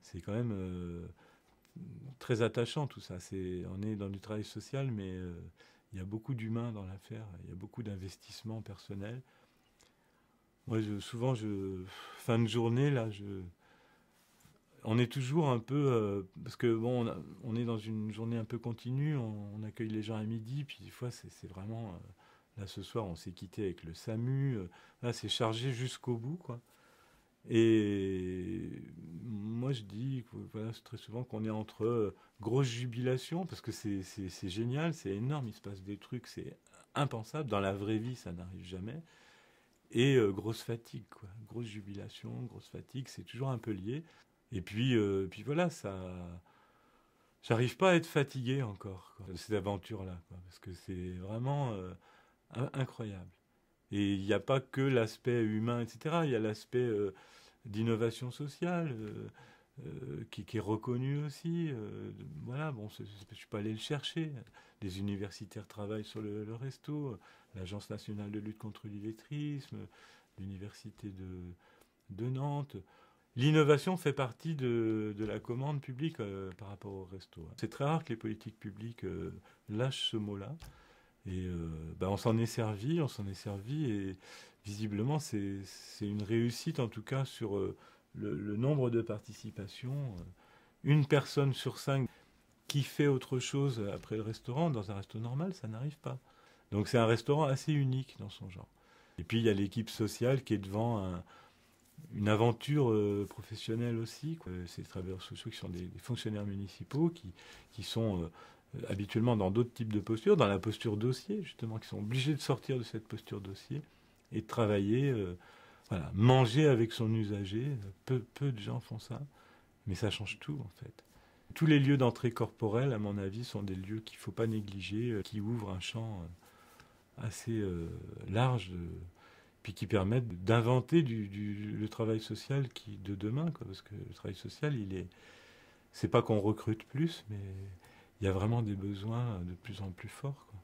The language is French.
c'est quand même très attachant tout ça. On est dans du travail social, mais il y a beaucoup d'humains dans l'affaire, il y a beaucoup d'investissements personnels. Moi, souvent, fin de journée, là, on est toujours un peu, parce que bon, on est dans une journée un peu continue, on accueille les gens à midi, puis des fois, c'est vraiment, là, ce soir, on s'est quitté avec le SAMU, là, c'est chargé jusqu'au bout, quoi. Et moi, je dis, voilà, très souvent qu'on est entre grosse jubilation, parce que c'est génial, c'est énorme, il se passe des trucs, c'est impensable. Dans la vraie vie, ça n'arrive jamais. Et grosse fatigue, quoi. Grosse jubilation, grosse fatigue, c'est toujours un peu lié. Et puis voilà, ça. J'arrive pas à être fatigué encore, quoi, de cette aventure-là, quoi, parce que c'est vraiment incroyable. Et il n'y a pas que l'aspect humain, etc. Il y a l'aspect d'innovation sociale qui est reconnu aussi. Voilà, bon, je suis pas allé le chercher. Les universitaires travaillent sur le resto, l'Agence nationale de lutte contre l'illettrisme, l'université de Nantes. L'innovation fait partie de la commande publique par rapport au resto. C'est très rare que les politiques publiques lâchent ce mot-là. Et on s'en est servi, et visiblement c'est une réussite en tout cas sur le nombre de participations. Une personne sur cinq qui fait autre chose après le restaurant, dans un resto normal, ça n'arrive pas. Donc c'est un restaurant assez unique dans son genre. Et puis il y a l'équipe sociale qui est devant une aventure professionnelle aussi, quoi. C'est des travailleurs sociaux qui sont des fonctionnaires municipaux qui sont habituellement dans d'autres types de postures, dans la posture dossier justement, qui sont obligés de sortir de cette posture dossier et de travailler, voilà, manger avec son usager. Peu de gens font ça, mais ça change tout en fait. Tous les lieux d'entrée corporelle, à mon avis, sont des lieux qu'il ne faut pas négliger, qui ouvrent un champ assez large, puis qui permettent d'inventer le travail social de demain, quoi, parce que le travail social, c'est pas qu'on recrute plus, mais il y a vraiment des besoins de plus en plus forts, quoi.